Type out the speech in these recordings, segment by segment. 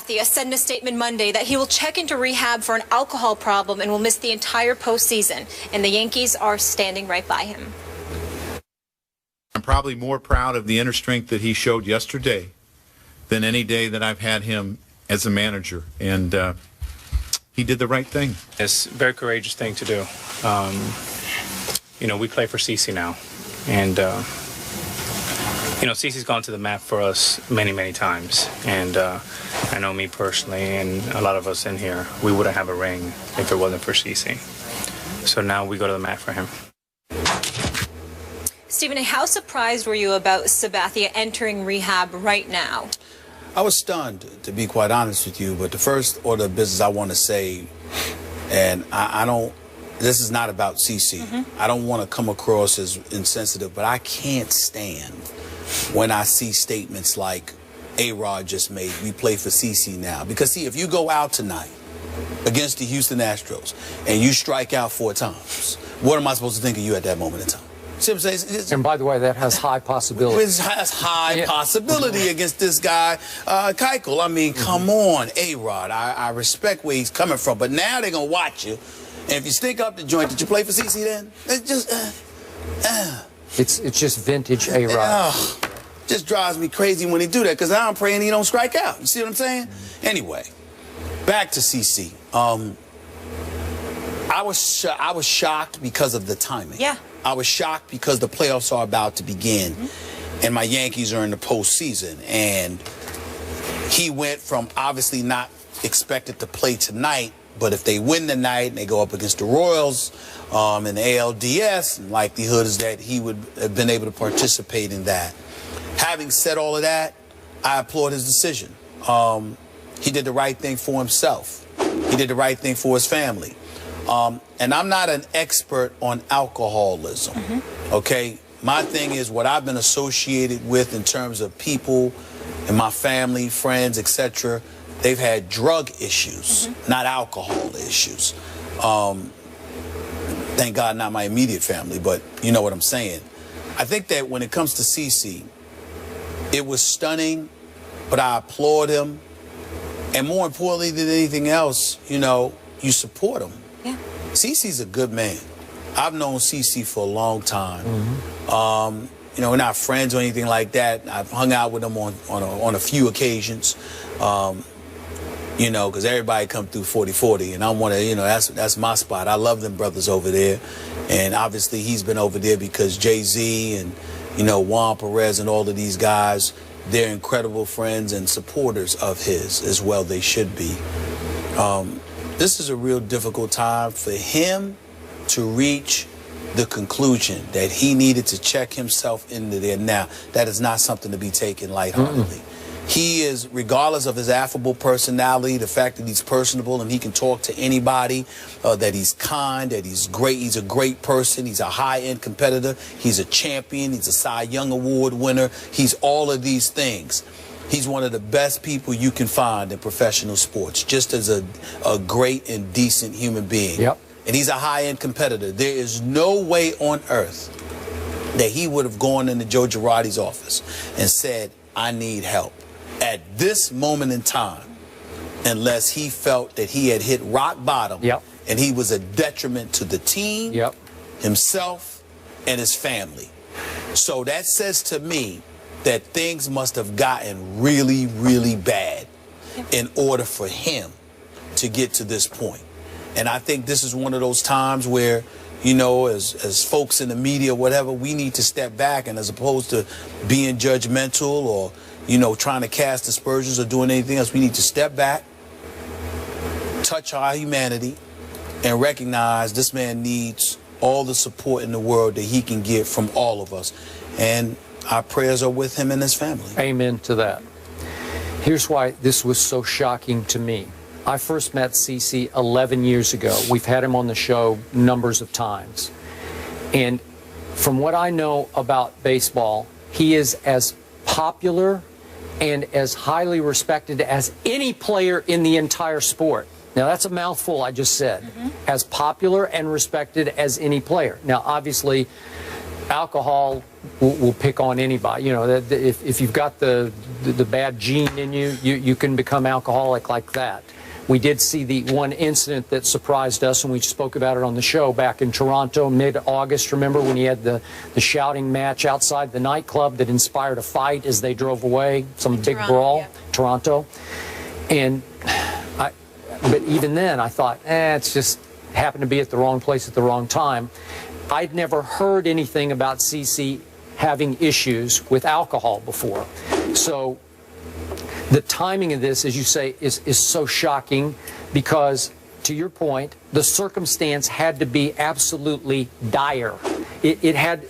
Sabathia said in a statement Monday that he will check into rehab for an alcohol problem and will miss the entire postseason. And the Yankees are standing right by him. I'm probably more proud of the inner strength that he showed yesterday than any day that I've had him as a manager. And he did the right thing. It's a very courageous thing to do. You know, we play for CeCe now. And, you know, CeCe's gone to the mat for us many, many times. And I know me personally and a lot of us in here, we wouldn't have a ring if it wasn't for CeCe. So now we go to the mat for him. Stephen A., how surprised were you about Sabathia entering rehab right now? I was stunned, to be quite honest with you, but the first order of business I want to say, and I don't, this is not about CeCe. I don't want to come across as insensitive, but I can't stand when I see statements like A-Rod just made, we play for CeCe now. Because, see, if you go out tonight against the Houston Astros and you strike out 4 times, what am I supposed to think of you at that moment in time? See what I'm saying? And by the way, that has high possibility. It has high possibility against this guy, Keuchel. I mean, come on, A-Rod. I respect where he's coming from, but now they're going to watch you. And if you stink up the joint, did you play for CeCe then? It's just, It's just vintage A-Rod. Just drives me crazy when he do that, because now I'm praying he don't strike out. You see what I'm saying? Anyway, back to CeCe. I was shocked because of the timing. Yeah. I was shocked because the playoffs are about to begin, and my Yankees are in the postseason. And he went from obviously not expected to play tonight, but if they win tonight and they go up against the Royals in the ALDS, likelihood is that he would have been able to participate in that. Having said all of that, I applaud his decision. He did the right thing for himself. He did the right thing for his family. And I'm not an expert on alcoholism, okay? My thing is what I've been associated with in terms of people in my family, friends, etc. They've had drug issues, not alcohol issues. Thank God not my immediate family, but you know what I'm saying. I think that when it comes to CeCe, it was stunning, but I applaud him. And more importantly than anything else, you know, you support him. Yeah. CeCe's a good man. I've known CeCe for a long time. You know, we're not friends or anything like that. I've hung out with him on a few occasions. You know, because everybody come through 40-40, and I want to, you know, that's my spot. I love them brothers over there, and obviously he's been over there because Jay-Z and, you know, Juan Perez and all of these guys, they're incredible friends and supporters of his as well. They should be. This is a real difficult time for him to reach the conclusion that he needed to check himself into there. Now, that is not something to be taken lightheartedly. He is, regardless of his affable personality, the fact that he's personable and he can talk to anybody, that he's kind, that he's great, he's a great person, he's a high-end competitor, he's a champion, he's a Cy Young Award winner, he's all of these things. He's one of the best people you can find in professional sports, just as a great and decent human being. Yep. And he's a high-end competitor. There is no way on earth that he would have gone into Joe Girardi's office and said, I need help at this moment in time, unless he felt that he had hit rock bottom and he was a detriment to the team, himself, and his family. So that says to me that things must have gotten really, really bad in order for him to get to this point. And I think this is one of those times where, you know, as folks in the media, whatever, we need to step back, and as opposed to being judgmental or, you know, trying to cast aspersions or doing anything else, we need to step back, touch our humanity, and recognize this man needs all the support in the world that he can get from all of us. And our prayers are with him and his family. Amen to that. Here's why this was so shocking to me. I first met CeCe 11 years ago. We've had him on the show numbers of times. And from what I know about baseball, he is as popular and as highly respected as any player in the entire sport. Now, that's a mouthful I just said. As popular and respected as any player. Now, obviously, alcohol will pick on anybody. You know, if you've got the bad gene in you, you can become alcoholic like that. We did see the one incident that surprised us, and we spoke about it on the show back in Toronto, mid-August. Remember when he had the shouting match outside the nightclub that inspired a fight as they drove away, some big brawl, yeah. Toronto. And but even then, I thought, it's just happened to be at the wrong place at the wrong time. I'd never heard anything about CeCe having issues with alcohol before. So the timing of this, as you say, is so shocking because, to your point, the circumstance had to be absolutely dire.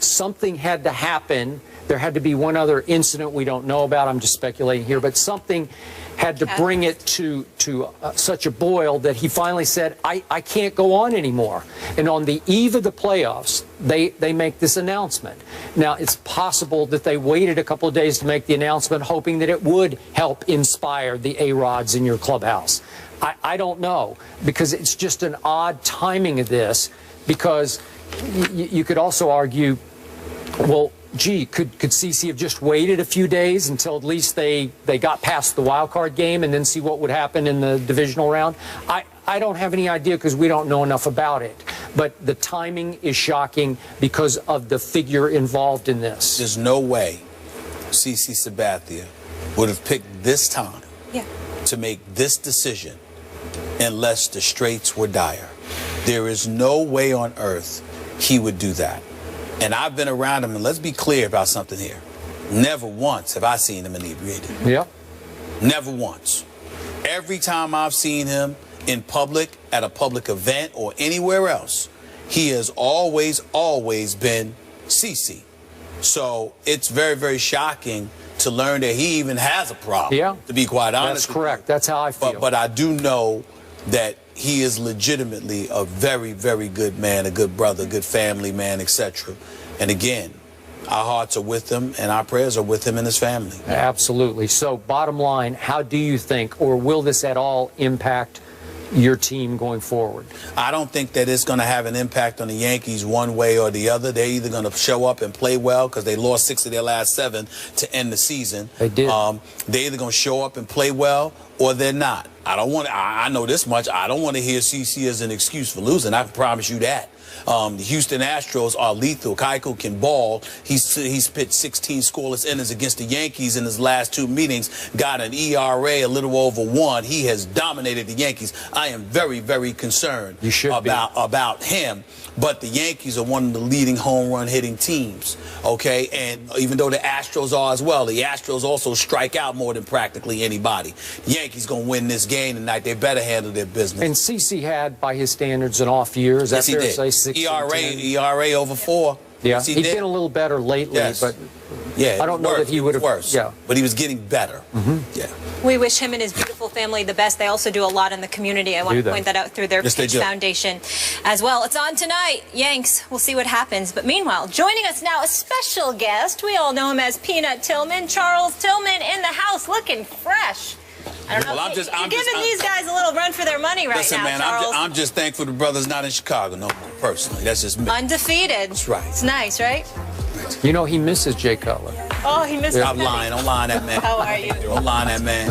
Something had to happen. There had to be one other incident we don't know about. I'm just speculating here, but something had to bring it to such a boil that he finally said, I can't go on anymore. And on the eve of the playoffs, they make this announcement. Now, it's possible that they waited a couple of days to make the announcement, hoping that it would help inspire the A-Rods in your clubhouse. I don't know, because it's just an odd timing of this, because you could also argue, well, gee, could CeCe have just waited a few days until at least they got past the wild card game and then see what would happen in the divisional round? I don't have any idea because we don't know enough about it. But the timing is shocking because of the figure involved in this. There's no way CeCe Sabathia would have picked this time to make this decision unless the straits were dire. There is no way on earth he would do that. And I've been around him, and let's be clear about something here. Never once have I seen him inebriated. Yeah. Never once. Every time I've seen him in public, at a public event, or anywhere else, he has always been CeCe. So it's very, very shocking to learn that he even has a problem, to be quite honest. That's correct. That's how I feel. But I do know that he is legitimately a very, very good man, a good brother, a good family man, etc. And again, our hearts are with him and our prayers are with him and his family. Absolutely. So bottom line, how do you think, or will this at all impact your team going forward? I don't think that it's going to have an impact on the Yankees one way or the other. They're either going to show up and play well because they lost 6 of their last 7 to end the season. They did. They're either going to show up and play well or they're not. I know this much. I don't want to hear CeCe as an excuse for losing. I can promise you that. The Houston Astros are lethal. Keiko can ball. He's pitched 16 scoreless innings against the Yankees in his last 2 meetings, got an ERA a little over 1. He has dominated the Yankees. I am very, very concerned about him. But the Yankees are one of the leading home run hitting teams, okay? And even though the Astros are as well, the Astros also strike out more than practically anybody. The Yankees going to win this game tonight. They better handle their business. And CeCe had, by his standards, an off year. Is that fair to say? 6 ERA over 4. Yeah, yes, he's been a little better lately, but yeah, I don't know that he would have. Worse. Yeah, but he was getting better. Yeah. We wish him and his beautiful family the best. They also do a lot in the community. I want to point that out through their Pitch Foundation as well. It's on tonight, Yanks. We'll see what happens. But meanwhile, joining us now, a special guest. We all know him as Peanut Tillman. Charles Tillman in the house, looking fresh. I don't know. Well, you're giving these guys a little run for their money right listen, now, man, Charles. I'm just thankful the brother's not in Chicago, no, personally. That's just me. Undefeated. That's right. It's nice, right? You know, he misses Jay Cutler. Oh, he misses I'm lying. Don't lie on that man. How are you? Don't lie on that man.